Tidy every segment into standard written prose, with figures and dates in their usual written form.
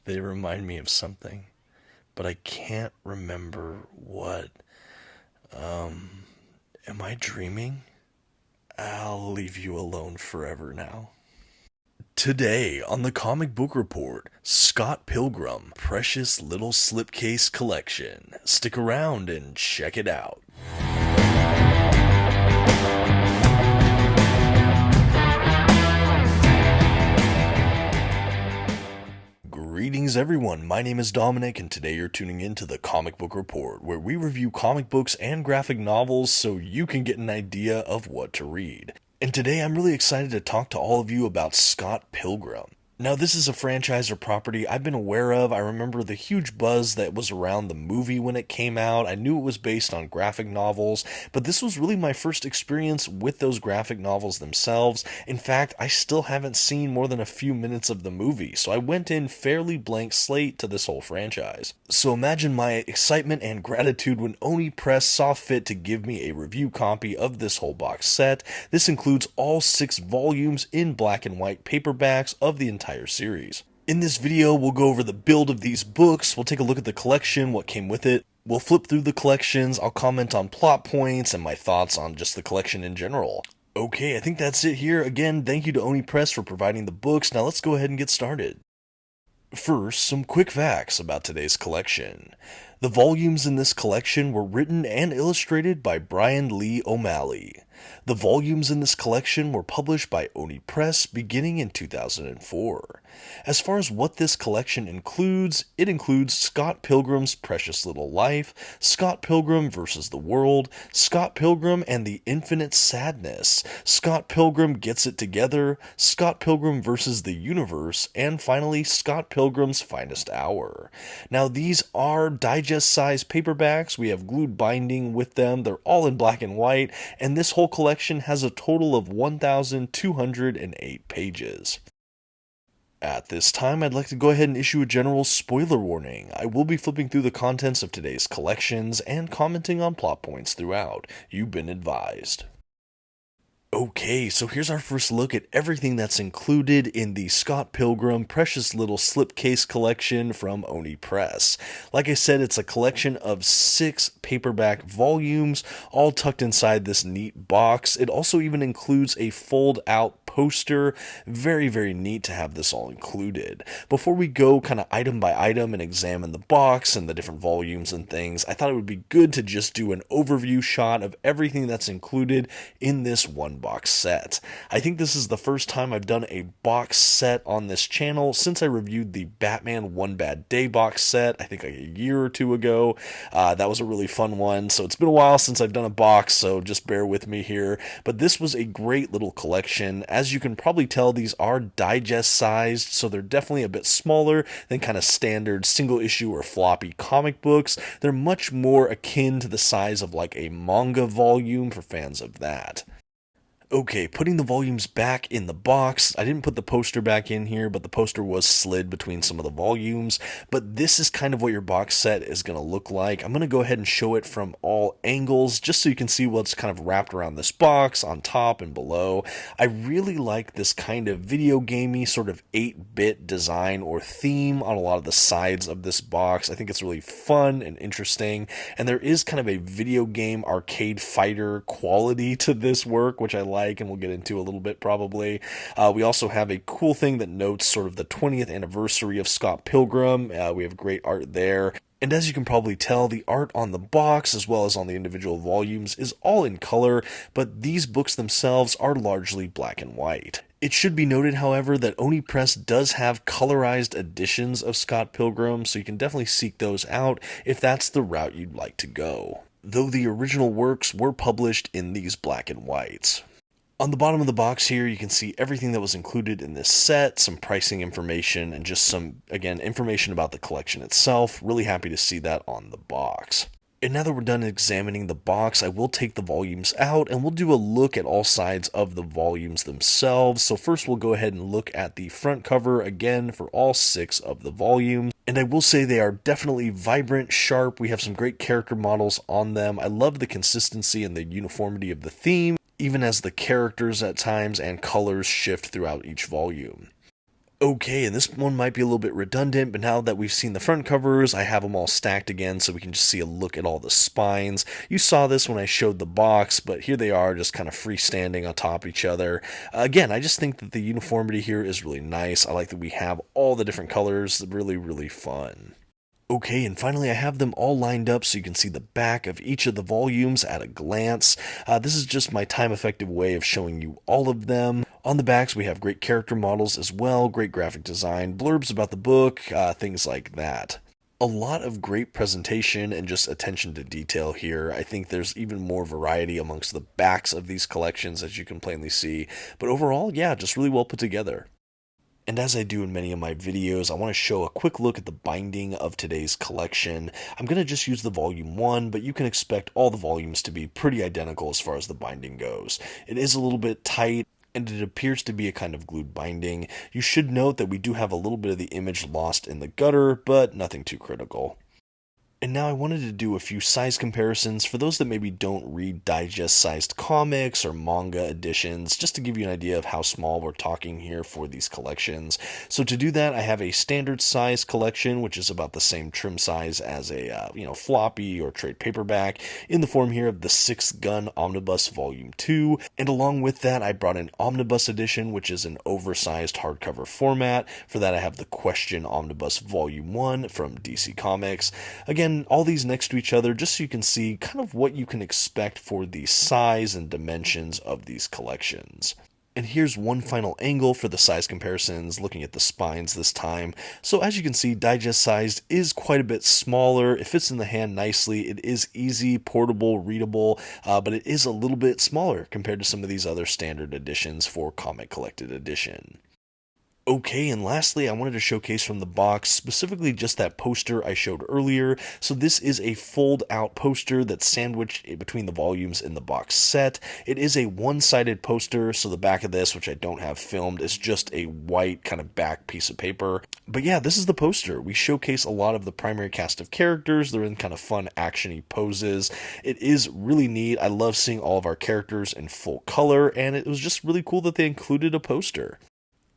They remind me of something, but I can't remember what. Am I dreaming? I'll leave you alone forever now. Today on the Comic Book Report, Scott Pilgrim, Precious Little Slipcase Collection. Stick around and check it out. Greetings everyone, my name is Dominic and today you're tuning in to the Comic Book Report, where we review comic books and graphic novels so you can get an idea of what to read. And today I'm really excited to talk to all of you about Scott Pilgrim. Now this is a franchise or property I've been aware of. I remember the huge buzz that was around the movie when it came out. I knew it was based on graphic novels, but this was really my first experience with those graphic novels themselves. In fact, I still haven't seen more than a few minutes of the movie, so I went in fairly blank slate to this whole franchise. So imagine my excitement and gratitude when Oni Press saw fit to give me a review copy of this whole box set. This includes all 6 volumes in black and white paperbacks of the entire series. In this video, we'll go over the build of these books, we'll take a look at the collection, what came with it, we'll flip through the collections, I'll comment on plot points and my thoughts on just the collection in general. Okay, I think that's it here. Again, thank you to Oni Press for providing the books. Now let's go ahead and get started. First, some quick facts about today's collection. The volumes in this collection were written and illustrated by Bryan Lee O'Malley. The volumes in this collection were published by Oni Press beginning in 2004. As far as what this collection includes, it includes Scott Pilgrim's Precious Little Life, Scott Pilgrim vs. the World, Scott Pilgrim and the Infinite Sadness, Scott Pilgrim Gets It Together, Scott Pilgrim vs. the Universe, and finally Scott Pilgrim's Finest Hour. Now these are digest-sized paperbacks. We have glued binding with them. They're all in black and white, and this whole collection has a total of 1,208 pages. At this time, I'd like to go ahead and issue a general spoiler warning. I will be flipping through the contents of today's collections and commenting on plot points throughout. You've been advised. Okay, so here's our first look at everything that's included in the Scott Pilgrim Precious Little Slipcase collection from Oni Press. Like I said, it's a collection of 6 paperback volumes, all tucked inside this neat box. It also even includes a fold-out poster. Very, very neat to have this all included. Before we go kind of item by item and examine the box and the different volumes and things, I thought it would be good to just do an overview shot of everything that's included in this one box set. I think this is the first time I've done a box set on this channel since I reviewed the Batman One Bad Day box set, I think like a year or two ago. That was a really fun one, so it's been a while since I've done a box, so just bear with me here. But this was a great little collection. As you can probably tell, these are digest sized, so they're definitely a bit smaller than kind of standard single issue or floppy comic books. They're much more akin to the size of like a manga volume for fans of that. Okay, putting the volumes back in the box. I didn't put the poster back in here, but the poster was slid between some of the volumes. But this is kind of what your box set is going to look like. I'm going to go ahead and show it from all angles, just so you can see what's kind of wrapped around this box, on top and below. I really like this kind of video gamey sort of 8-bit design or theme on a lot of the sides of this box. I think it's really fun and interesting, and there is kind of a video game arcade fighter quality to this work, which I like and we'll get into a little bit probably. We also have a cool thing that notes sort of the 20th anniversary of Scott Pilgrim. We have great art there. And as you can probably tell, the art on the box as well as on the individual volumes is all in color, but these books themselves are largely black and white. It should be noted, however, that Oni Press does have colorized editions of Scott Pilgrim, so you can definitely seek those out if that's the route you'd like to go, though the original works were published in these black and whites. On the bottom of the box here, you can see everything that was included in this set, some pricing information, and just some, again, information about the collection itself. Really happy to see that on the box. And now that we're done examining the box, I will take the volumes out and we'll do a look at all sides of the volumes themselves. So first we'll go ahead and look at the front cover again for all 6 of the volumes. And I will say they are definitely vibrant, sharp. We have some great character models on them. I love the consistency and the uniformity of the theme, even as the characters at times and colors shift throughout each volume. Okay, and this one might be a little bit redundant, but now that we've seen the front covers, I have them all stacked again so we can just see a look at all the spines. You saw this when I showed the box, but here they are just kind of freestanding on top of each other. Again, I just think that the uniformity here is really nice. I like that we have all the different colors, really, really fun. Okay, and finally I have them all lined up so you can see the back of each of the volumes at a glance. This is just my time-effective way of showing you all of them. On the backs we have great character models as well, great graphic design, blurbs about the book, things like that. A lot of great presentation and just attention to detail here. I think there's even more variety amongst the backs of these collections, as you can plainly see. But overall, yeah, just really well put together. And as I do in many of my videos, I want to show a quick look at the binding of today's collection. I'm going to just use the volume 1, but you can expect all the volumes to be pretty identical as far as the binding goes. It is a little bit tight, and it appears to be a kind of glued binding. You should note that we do have a little bit of the image lost in the gutter, but nothing too critical. And now I wanted to do a few size comparisons for those that maybe don't read digest-sized comics or manga editions, just to give you an idea of how small we're talking here for these collections. So to do that, I have a standard size collection, which is about the same trim size as a floppy or trade paperback, in the form here of the 6th Gun Omnibus Volume 2. And along with that, I brought an Omnibus edition, which is an oversized hardcover format. For that, I have the Question Omnibus Volume 1 from DC Comics. Again, all these next to each other just so you can see kind of what you can expect for the size and dimensions of these collections. And here's one final angle for the size comparisons, looking at the spines this time. So as you can see, digest sized is quite a bit smaller. It fits in the hand nicely. It is easy, portable, readable, but it is a little bit smaller compared to some of these other standard editions for Comic Collected Edition. Okay, and lastly, I wanted to showcase from the box, specifically just that poster I showed earlier. So this is a fold-out poster that's sandwiched between the volumes in the box set. It is a one-sided poster, so the back of this, which I don't have filmed, is just a white kind of back piece of paper. But yeah, this is the poster. We showcase a lot of the primary cast of characters. They're in kind of fun, action-y poses. It is really neat. I love seeing all of our characters in full color, and it was just really cool that they included a poster.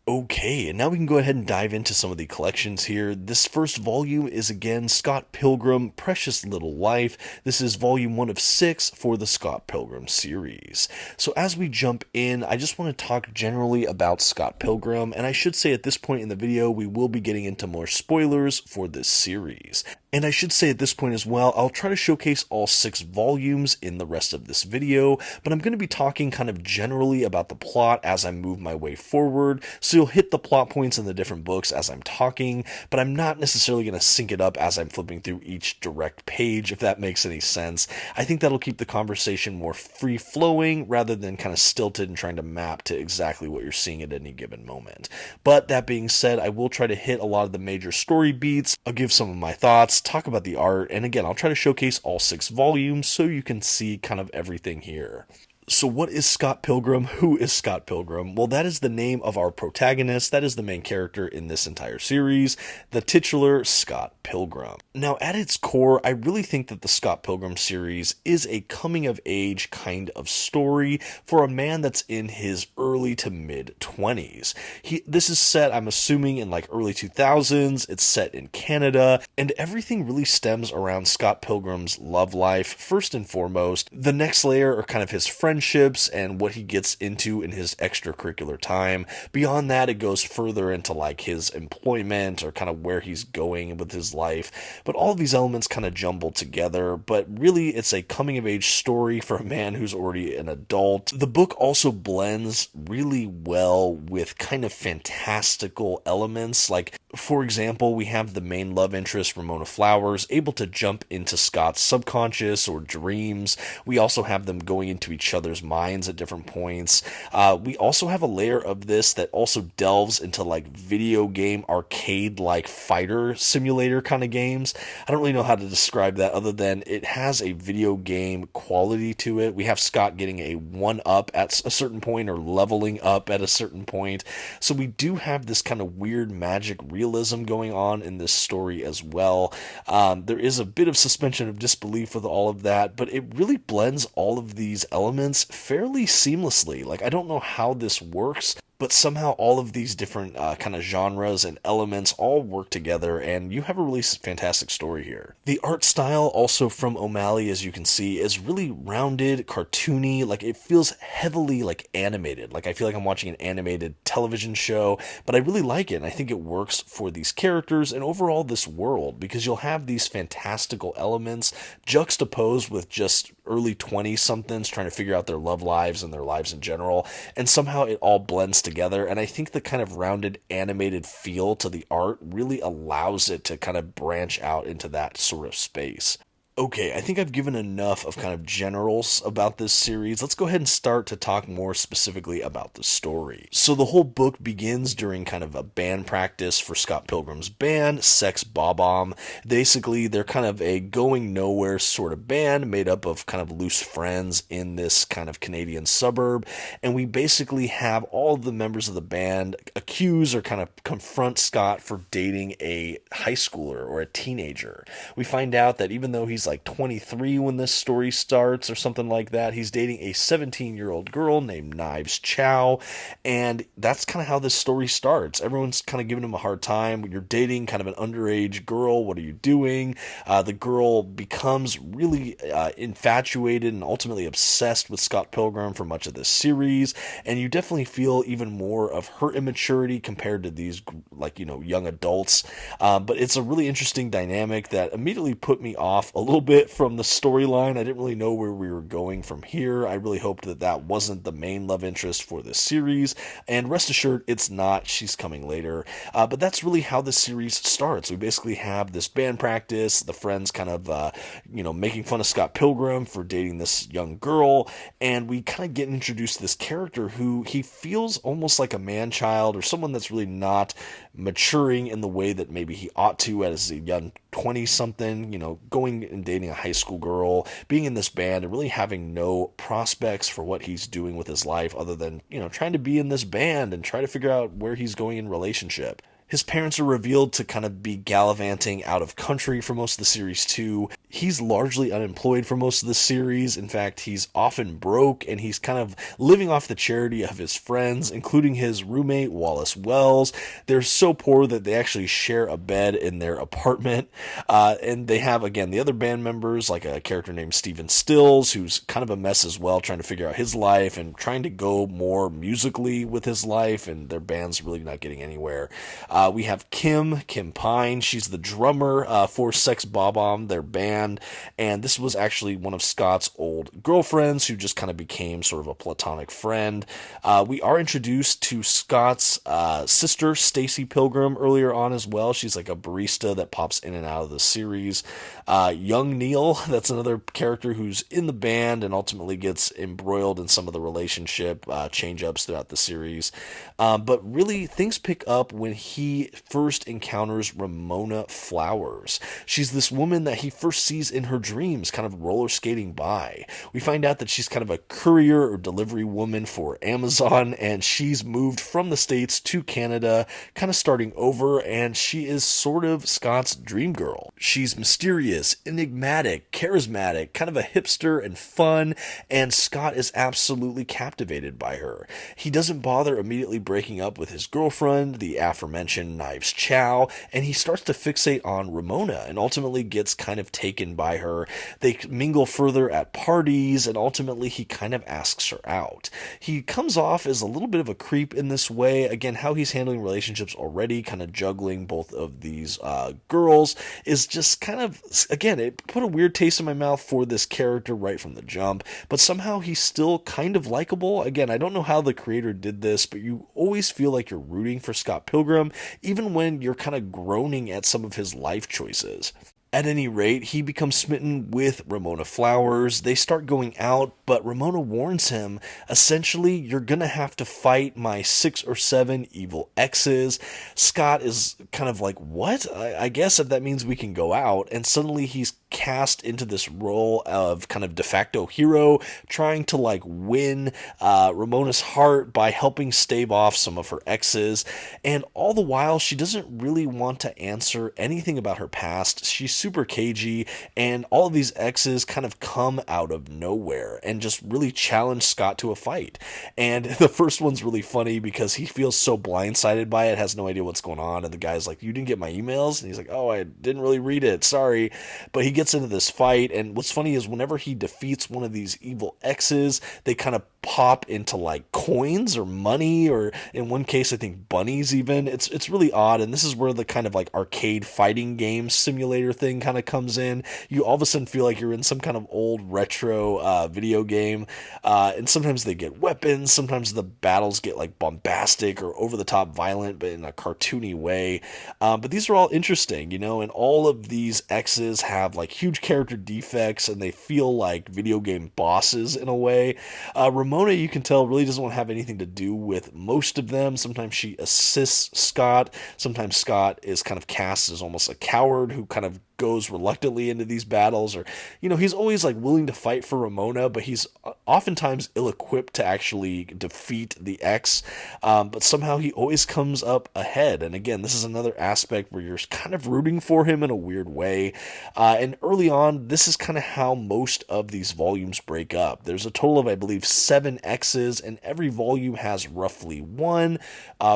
Okay, and now we can go ahead and dive into some of the collections here. This first volume is again Scott Pilgrim, Precious Little Life. This is volume 1 of 6 for the Scott Pilgrim series. So as we jump in, I just want to talk generally about Scott Pilgrim, and I should say at this point in the video, we will be getting into more spoilers for this series. And I should say at this point as well, I'll try to showcase all 6 volumes in the rest of this video, but I'm going to be talking kind of generally about the plot as I move my way forward, so you'll hit the plot points in the different books as I'm talking, but I'm not necessarily going to sync it up as I'm flipping through each direct page, if that makes any sense. I think that'll keep the conversation more free-flowing rather than kind of stilted and trying to map to exactly what you're seeing at any given moment. But that being said, I will try to hit a lot of the major story beats. I'll give some of my thoughts, talk about the art, and again, I'll try to showcase all 6 volumes so you can see kind of everything here. So what is Scott Pilgrim? Who is Scott Pilgrim? Well, that is the name of our protagonist. That is the main character in this entire series, the titular Scott Pilgrim. Now, at its core, I really think that the Scott Pilgrim series is a coming-of-age kind of story for a man that's in his early to mid-20s. This is set, I'm assuming, in like early 2000s. It's set in Canada, and everything really stems around Scott Pilgrim's love life, first and foremost. The next layer are kind of his friendships and what he gets into in his extracurricular time. Beyond that, it goes further into like his employment or kind of where he's going with his life. But all of these elements kind of jumble together, but really it's a coming of age story for a man who's already an adult. The book also blends really well with kind of fantastical elements. Like, for example, we have the main love interest, Ramona Flowers, able to jump into Scott's subconscious or dreams. We also have them going into each other's minds at different points. We also have a layer of this that also delves into like video game arcade like fighter simulator kind of games. I don't really know how to describe that other than it has a video game quality to it. We have Scott getting a 1-up at a certain point or leveling up at a certain point. So we do have this kind of weird magic realism going on in this story as well. There is a bit of suspension of disbelief with all of that, but it really blends all of these elements fairly seamlessly. Like, I don't know how this works, but somehow all of these different kind of genres and elements all work together, and you have a really fantastic story here. The art style, also from O'Malley, as you can see, is really rounded, cartoony. Like, it feels heavily like animated. Like, I feel like I'm watching an animated television show, but I really like it, and I think it works for these characters and overall this world, because you'll have these fantastical elements juxtaposed with just early 20-somethings trying to figure out their love lives and their lives in general, and somehow it all blends together. And I think the kind of rounded animated feel to the art really allows it to kind of branch out into that sort of space. Okay, I think I've given enough of kind of generals about this series. Let's go ahead and start to talk more specifically about the story. So the whole book begins during kind of a band practice for Scott Pilgrim's band, Sex Bob-omb. Basically, they're kind of a going nowhere sort of band made up of kind of loose friends in this kind of Canadian suburb. And we basically have all of the members of the band accuse or kind of confront Scott for dating a high schooler or a teenager. We find out that even though he's like 23 when this story starts or something like that, he's dating a 17-year-old girl named Knives Chow, and that's kind of how this story starts. Everyone's kind of giving him a hard time. You're dating kind of an underage girl. What are you doing? The girl becomes really infatuated and ultimately obsessed with Scott Pilgrim for much of this series, and you definitely feel even more of her immaturity compared to these, like, young adults. But it's a really interesting dynamic that immediately put me off a little bit from the storyline. I didn't really know where we were going from here. I really hoped that that wasn't the main love interest for this series, and rest assured it's not. She's coming later. But that's really how the series starts. We basically have this band practice, the friends kind of making fun of Scott Pilgrim for dating this young girl, and we kind of get introduced to this character who he feels almost like a man-child, or someone that's really not maturing in the way that maybe he ought to as a young 20-something, going and dating a high school girl, being in this band, and really having no prospects for what he's doing with his life other than, trying to be in this band and try to figure out where he's going in relationship. His parents are revealed to kind of be gallivanting out of country for most of the series too. He's largely unemployed for most of the series. In fact, he's often broke, and he's kind of living off the charity of his friends, including his roommate, Wallace Wells. They're so poor that they actually share a bed in their apartment. And they have, again, the other band members, like a character named Stephen Stills, who's kind of a mess as well, trying to figure out his life and trying to go more musically with his life, and their band's really not getting anywhere. We have Kim Pine. She's the drummer for Sex Bob-omb, their band, and this was actually one of Scott's old girlfriends who just kind of became sort of a platonic friend. We are introduced to Scott's sister, Stacy Pilgrim, earlier on as well. She's like a barista that pops in and out of the series. Young Neil, that's another character who's in the band and ultimately gets embroiled in some of the relationship change-ups throughout the series. But really, things pick up when he first encounters Ramona Flowers. She's this woman that he first sees in her dreams, kind of roller skating by. We find out that she's kind of a courier or delivery woman for Amazon, and she's moved from the States to Canada, kind of starting over, and she is sort of Scott's dream girl. She's mysterious, enigmatic, charismatic, kind of a hipster and fun, and Scott is absolutely captivated by her. He doesn't bother immediately breaking up with his girlfriend, the aforementioned Knives Chow, and he starts to fixate on Ramona and ultimately gets kind of taken by her. They mingle further at parties, and ultimately he kind of asks her out. He comes off as a little bit of a creep in this way. Again, how he's handling relationships already, kind of juggling both of these girls, is just kind of, again, it put a weird taste in my mouth for this character right from the jump, but somehow he's still kind of likable. Again, I don't know how the creator did this, but you always feel like you're rooting for Scott Pilgrim, even when you're kind of groaning at some of his life choices. At any rate, he becomes smitten with Ramona Flowers. They start going out, but Ramona warns him, essentially, you're gonna have to fight my 6 or 7 evil exes. Scott is kind of like, what? I guess if that means we can go out. And suddenly he's cast into this role of kind of de facto hero, trying to like win Ramona's heart by helping stave off some of her exes. And all the while, she doesn't really want to answer anything about her past. She's super cagey, and all of these exes kind of come out of nowhere and just really challenge Scott to a fight. And the first one's really funny because he feels so blindsided by it, has no idea what's going on, and the guy's like, "You didn't get my emails?" And he's like, "Oh, I didn't really read it, sorry." But he gets into this fight, and what's funny is whenever he defeats one of these evil exes, they kind of pop into like coins or money, or in one case I think bunnies even. It's really odd, and this is where the kind of like arcade fighting game simulator thing kind of comes in. You all of a sudden feel like you're in some kind of old retro video game, and sometimes they get weapons, sometimes the battles get like bombastic or over the top violent but in a cartoony way, but these are all interesting, and all of these X's have like huge character defects and they feel like video game bosses in a way. Ramona, you can tell, really doesn't want to have anything to do with most of them. Sometimes she assists Scott. Sometimes Scott is kind of cast as almost a coward who kind of goes reluctantly into these battles, or he's always like willing to fight for Ramona, but he's oftentimes ill-equipped to actually defeat the X, but somehow he always comes up ahead. And again, this is another aspect where you're kind of rooting for him in a weird way, and early on this is kind of how most of these volumes break up. There's a total of, I believe, 7 X's, and every volume has roughly one,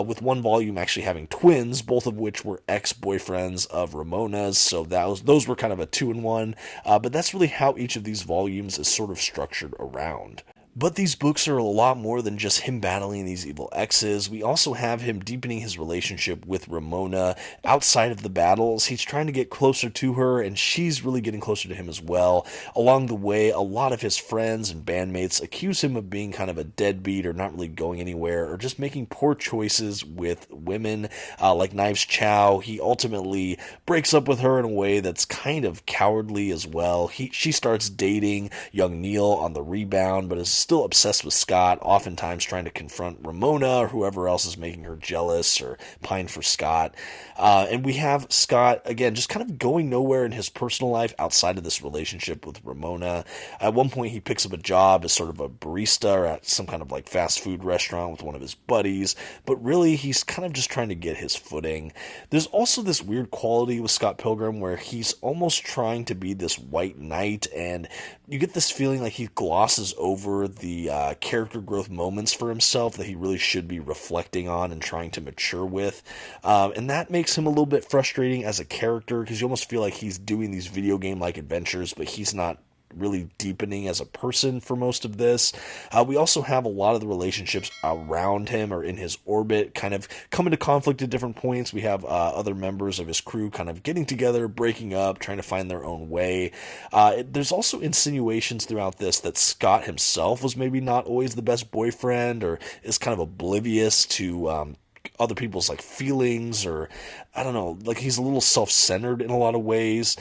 with one volume actually having twins, both of which were ex-boyfriends of Ramona's, so those were kind of a 2-in-1, but that's really how each of these volumes is sort of structured around. But these books are a lot more than just him battling these evil exes. We also have him deepening his relationship with Ramona outside of the battles. He's trying to get closer to her, and she's really getting closer to him as well. Along the way, a lot of his friends and bandmates accuse him of being kind of a deadbeat or not really going anywhere or just making poor choices with women, like Knives Chow. He ultimately breaks up with her in a way that's kind of cowardly as well. She starts dating young Neil on the rebound, but is still obsessed with Scott, oftentimes trying to confront Ramona or whoever else is making her jealous or pine for Scott. And we have Scott, again, just kind of going nowhere in his personal life outside of this relationship with Ramona. At one point, he picks up a job as sort of a barista or at some kind of like fast food restaurant with one of his buddies, but really he's kind of just trying to get his footing. There's also this weird quality with Scott Pilgrim where he's almost trying to be this white knight, and you get this feeling like he glosses over the character growth moments for himself that he really should be reflecting on and trying to mature with. And that makes him a little bit frustrating as a character because you almost feel like he's doing these video game-like adventures, but he's not really deepening as a person for most of this. We also have a lot of the relationships around him or in his orbit kind of come into conflict at different points. We have other members of his crew kind of getting together, breaking up, trying to find their own way. There's also insinuations throughout this that Scott himself was maybe not always the best boyfriend or is kind of oblivious to other people's like feelings, or I don't know, like he's a little self-centered in a lot of ways.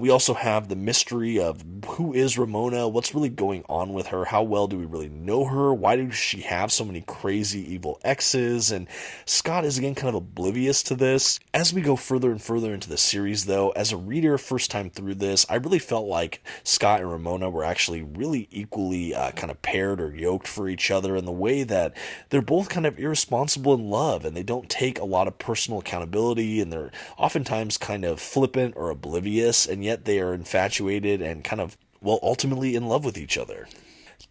We also have the mystery of who is Ramona, what's really going on with her, how well do we really know her, why does she have so many crazy evil exes, and Scott is again kind of oblivious to this. As we go further and further into the series though, as a reader first time through this, I really felt like Scott and Ramona were actually really equally kind of paired or yoked for each other in the way that they're both kind of irresponsible in love, and they don't take a lot of personal accountability, and they're oftentimes kind of flippant or oblivious, and yet they are infatuated and kind of, well, ultimately in love with each other.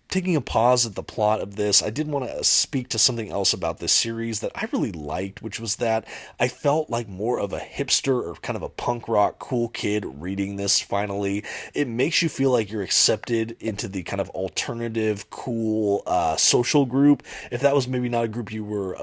Taking a pause at the plot of this, I did want to speak to something else about this series that I really liked, which was that I felt like more of a hipster or kind of a punk rock cool kid reading this finally. It makes you feel like you're accepted into the kind of alternative, cool social group. If that was maybe not a group you were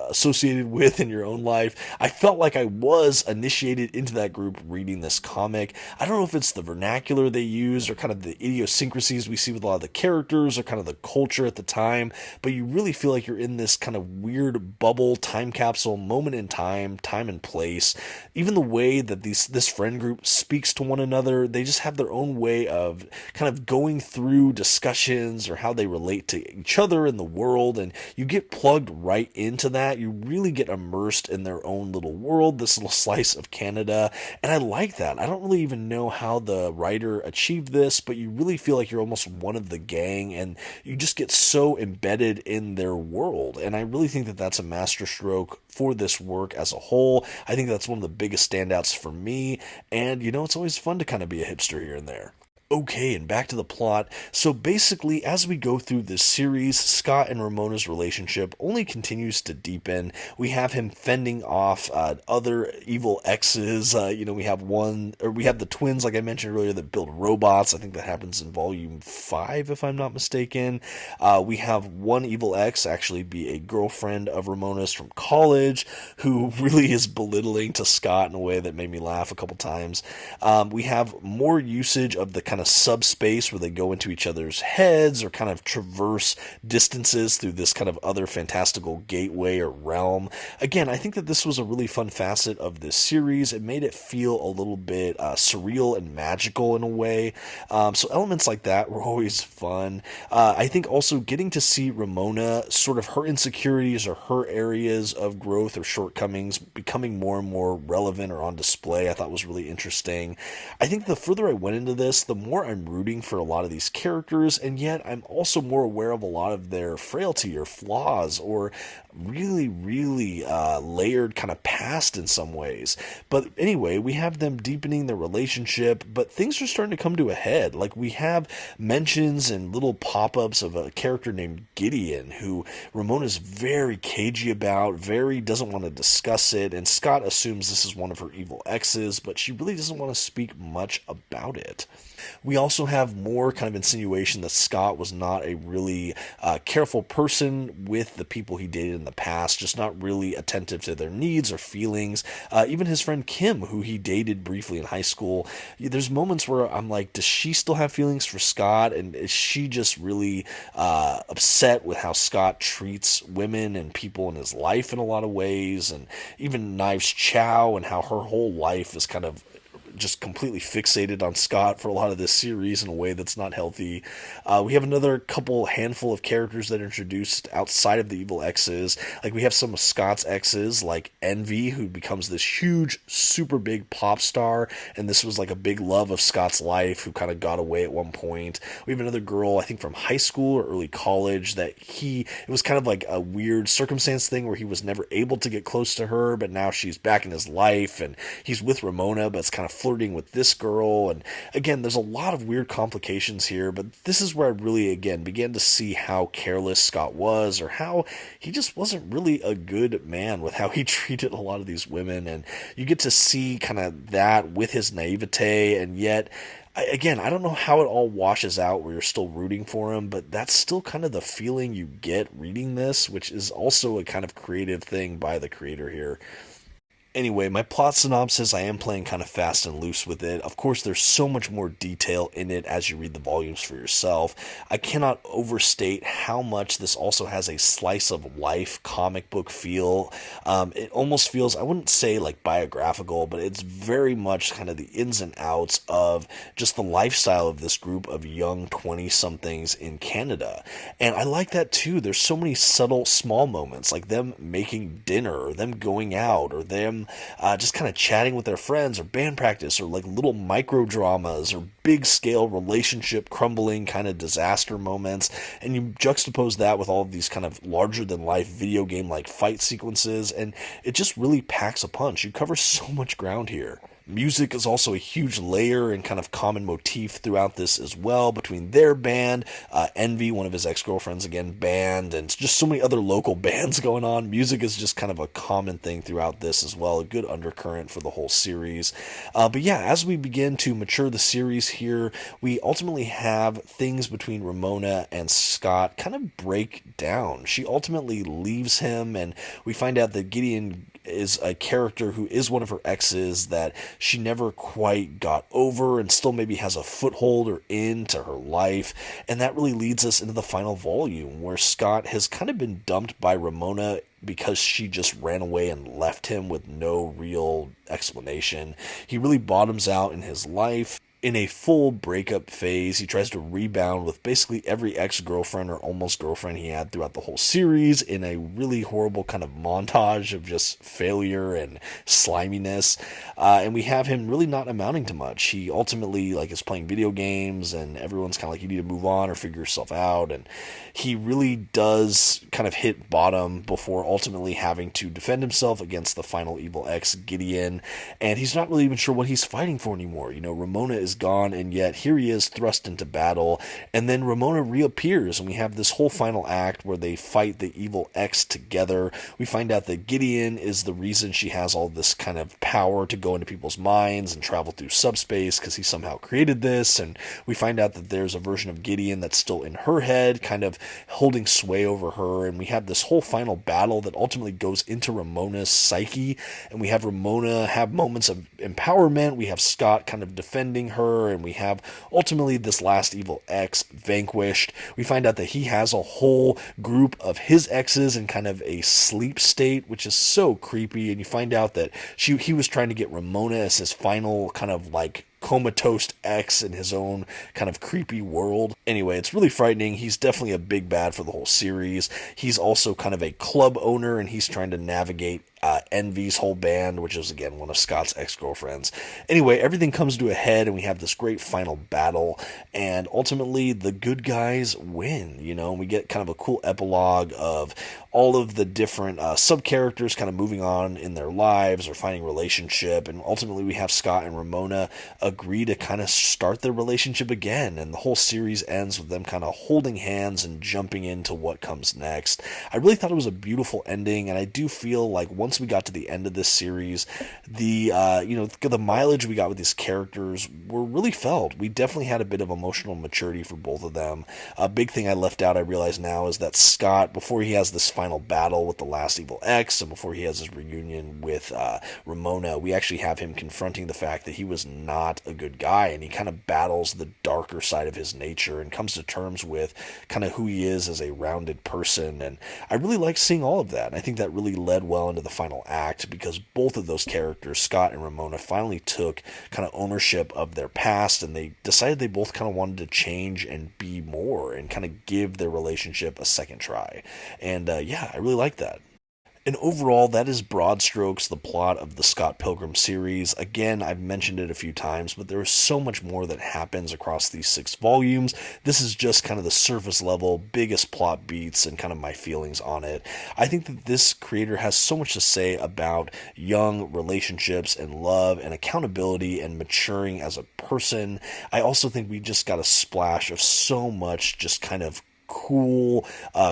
associated with in your own life, I felt like I was initiated into that group reading this comic. I don't know if it's the vernacular they use or kind of the idiosyncrasies we see with a lot of the characters or kind of the culture at the time, but you really feel like you're in this kind of weird bubble, time capsule, moment in time and place. Even the way that this friend group speaks to one another, they just have their own way of kind of going through discussions or how they relate to each other in the world, and you get plugged right into that. You really get immersed in their own little world, this little slice of Canada, and I like that. I don't really even know how the writer achieved this, but you really feel like you're almost one of the gang, and you just get so embedded in their world. And I really think that that's a masterstroke for this work as a whole. I think that's one of the biggest standouts for me, and it's always fun to kind of be a hipster here and there. Okay, and back to the plot. So basically, as we go through this series, Scott and Ramona's relationship only continues to deepen. We have him fending off other evil exes. We have the twins, like I mentioned earlier, that build robots. I think that happens in volume 5, if I'm not mistaken. We have one evil ex actually be a girlfriend of Ramona's from college, who really is belittling to Scott in a way that made me laugh a couple times. We have more usage of the kind of subspace where they go into each other's heads or kind of traverse distances through this kind of other fantastical gateway or realm. Again, I think that this was a really fun facet of this series. It made it feel a little bit surreal and magical in a way. So elements like that were always fun. I think also getting to see Ramona, sort of her insecurities or her areas of growth or shortcomings becoming more and more relevant or on display, I thought was really interesting. I think the further I went into this, the more I'm rooting for a lot of these characters, and yet I'm also more aware of a lot of their frailty or flaws or really, really layered kind of past in some ways. But anyway, we have them deepening their relationship, but things are starting to come to a head. Like, we have mentions and little pop-ups of a character named Gideon, who Ramona's very cagey about, very doesn't want to discuss it, and Scott assumes this is one of her evil exes, but she really doesn't want to speak much about it. We also have more kind of insinuation that Scott was not a really careful person with the people he dated in the past, just not really attentive to their needs or feelings. Even his friend Kim, who he dated briefly in high school, there's moments where I'm like, does she still have feelings for Scott? And is she just really upset with how Scott treats women and people in his life in a lot of ways? And even Knives Chow and how her whole life is kind of just completely fixated on Scott for a lot of this series in a way that's not healthy. We have another handful of characters that are introduced outside of the evil exes. Like, we have some of Scott's exes, like Envy, who becomes this huge, super big pop star, and this was like a big love of Scott's life, who kind of got away at one point. We have another girl, I think from high school or early college, that it was kind of like a weird circumstance thing where he was never able to get close to her, but now she's back in his life, and he's with Ramona, but it's kind of flirting with this girl. And again, there's a lot of weird complications here, but this is where I really, again, began to see how careless Scott was, or how he just wasn't really a good man with how he treated a lot of these women. And you get to see kind of that with his naivete, and yet again, I don't know how it all washes out where you're still rooting for him, but that's still kind of the feeling you get reading this, which is also a kind of creative thing by the creator here. Anyway, my plot synopsis, I am playing kind of fast and loose with it. Of course, there's so much more detail in it as you read the volumes for yourself. I cannot overstate how much this also has a slice of life comic book feel. It almost feels, I wouldn't say like biographical, but it's very much kind of the ins and outs of just the lifestyle of this group of young 20-somethings in Canada. And I like that too. There's so many subtle, small moments, like them making dinner, or them going out, or them just kind of chatting with their friends, or band practice, or like little micro dramas, or big scale relationship crumbling kind of disaster moments. And you juxtapose that with all of these kind of larger than life video game like fight sequences, and it just really packs a punch. You cover so much ground here. Music is also a huge layer and kind of common motif throughout this as well, between their band, Envy, one of his ex-girlfriends, again, band, and just so many other local bands going on. Music is just kind of a common thing throughout this as well, a good undercurrent for the whole series. But yeah, as we begin to mature the series here, we ultimately have things between Ramona and Scott kind of break down. She ultimately leaves him, and we find out that Gideon is a character who is one of her exes that she never quite got over, and still maybe has a foothold or into her life. And that really leads us into the final volume, where Scott has kind of been dumped by Ramona because she just ran away and left him with no real explanation. He really bottoms out in his life. in a full breakup phase. He tries to rebound with basically every ex-girlfriend or almost girlfriend he had throughout the whole series in a really horrible kind of montage of just failure and sliminess. And we have him really not amounting to much. He ultimately is playing video games, and everyone's kind of like, you need to move on or figure yourself out. And he really does kind of hit bottom before ultimately having to defend himself against the final evil ex, Gideon. And he's not really even sure what he's fighting for anymore. Ramona is gone, and yet here he is thrust into battle. And then Ramona reappears, and we have this whole final act where they fight the evil ex together. We find out that Gideon is the reason she has all this kind of power to go into people's minds and travel through subspace, because he somehow created this. And we find out that there's a version of Gideon that's still in her head, kind of holding sway over her. And we have this whole final battle that ultimately goes into Ramona's psyche, and we have Ramona have moments of empowerment. We have Scott kind of defending her, and we have ultimately this last evil ex vanquished. We find out that he has a whole group of his exes in kind of a sleep state, which is so creepy. And you find out that he was trying to get Ramona as his final kind of comatose ex in his own kind of creepy world. Anyway, it's really frightening. He's definitely a big bad for the whole series. He's also kind of a club owner, and he's trying to navigate Envy's whole band, which is again one of Scott's ex-girlfriends. Anyway, everything comes to a head, and we have this great final battle, and ultimately the good guys win. We get kind of a cool epilogue of all of the different sub-characters kind of moving on in their lives or finding relationship, and ultimately we have Scott and Ramona agree to kind of start their relationship again, and the whole series ends with them kind of holding hands and jumping into what comes next. I really thought it was a beautiful ending, and I do feel like once we got to the end of this series, the mileage we got with these characters were really felt. We definitely had a bit of emotional maturity for both of them. A big thing I left out, I realize now, is that Scott, before he has this final battle with the last evil ex, and before he has his reunion with Ramona, we actually have him confronting the fact that he was not a good guy, and he kind of battles the darker side of his nature and comes to terms with kind of who he is as a rounded person. And I really like seeing all of that, and I think that really led well into the final act, because both of those characters, Scott and Ramona, finally took kind of ownership of their past, and they decided they both kind of wanted to change and be more and kind of give their relationship a second try. And I really like that. And overall, that is broad strokes the plot of the Scott Pilgrim series. Again, I've mentioned it a few times, but there is so much more that happens across these 6 volumes. This is just kind of the surface level, biggest plot beats, and kind of my feelings on it. I think that this creator has so much to say about young relationships and love and accountability and maturing as a person. I also think we just got a splash of so much just kind of cool,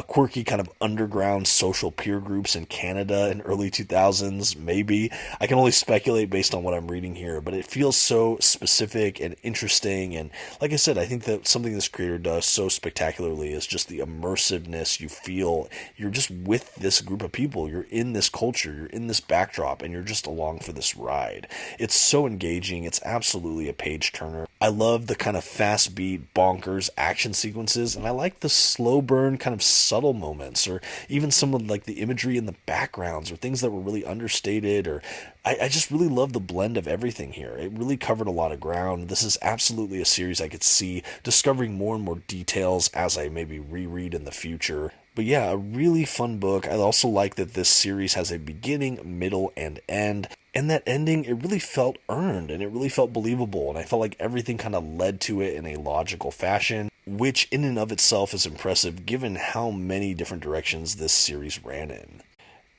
quirky kind of underground social peer groups in Canada in early 2000s, maybe. I can only speculate based on what I'm reading here, but it feels so specific and interesting. And like I said, I think that something this creator does so spectacularly is just the immersiveness you feel. You're just with this group of people. You're in this culture. You're in this backdrop, and you're just along for this ride. It's so engaging. It's absolutely a page turner. I love the kind of fast beat, bonkers action sequences, and I like the slow burn kind of subtle moments, or even some of the imagery in the backgrounds, or things that were really understated. Or I just really love the blend of everything here. It really covered a lot of ground. This is absolutely a series I could see discovering more and more details as I maybe reread in the future. But yeah, a really fun book. I also like that this series has a beginning, middle, and end. And that ending, it really felt earned, and it really felt believable. And I felt like everything kind of led to it in a logical fashion, which in and of itself is impressive given how many different directions this series ran in.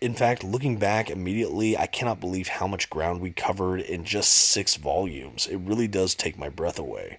In fact, looking back immediately, I cannot believe how much ground we covered in just 6 volumes. It really does take my breath away.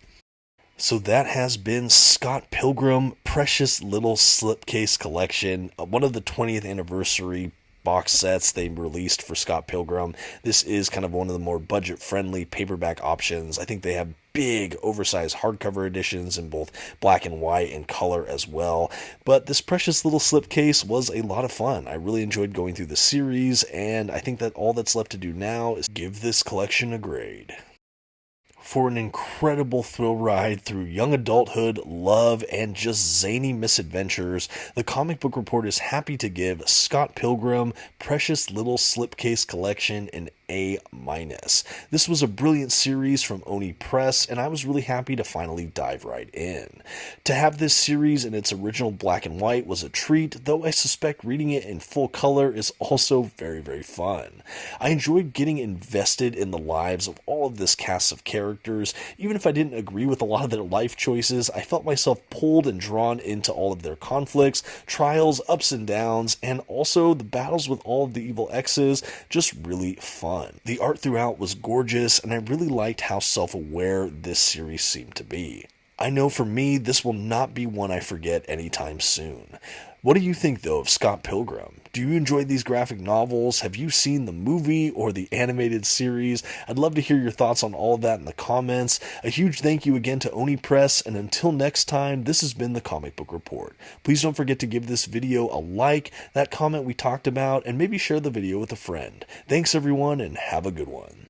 So that has been Scott Pilgrim, Precious Little Slipcase Collection, one of the 20th anniversary box sets they released for Scott Pilgrim. This is kind of one of the more budget-friendly paperback options. I think they have big, oversized hardcover editions in both black and white and color as well. But this Precious Little Slipcase was a lot of fun. I really enjoyed going through the series, and I think that all that's left to do now is give this collection a grade. For an incredible thrill ride through young adulthood, love, and just zany misadventures, the Comic Book Report is happy to give Scott Pilgrim, Precious Little Slipcase Collection an A-. This was a brilliant series from Oni Press, and I was really happy to finally dive right in. To have this series in its original black and white was a treat, though I suspect reading it in full color is also very, very fun. I enjoyed getting invested in the lives of all of this cast of characters. Even if I didn't agree with a lot of their life choices, I felt myself pulled and drawn into all of their conflicts, trials, ups and downs, and also the battles with all of the evil exes, just really fun. The art throughout was gorgeous, and I really liked how self-aware this series seemed to be. I know for me, this will not be one I forget anytime soon. What do you think, though, of Scott Pilgrim? Do you enjoy these graphic novels? Have you seen the movie or the animated series? I'd love to hear your thoughts on all of that in the comments. A huge thank you again to Oni Press, and until next time, this has been the Comic Book Report. Please don't forget to give this video a like, that comment we talked about, and maybe share the video with a friend. Thanks everyone, and have a good one.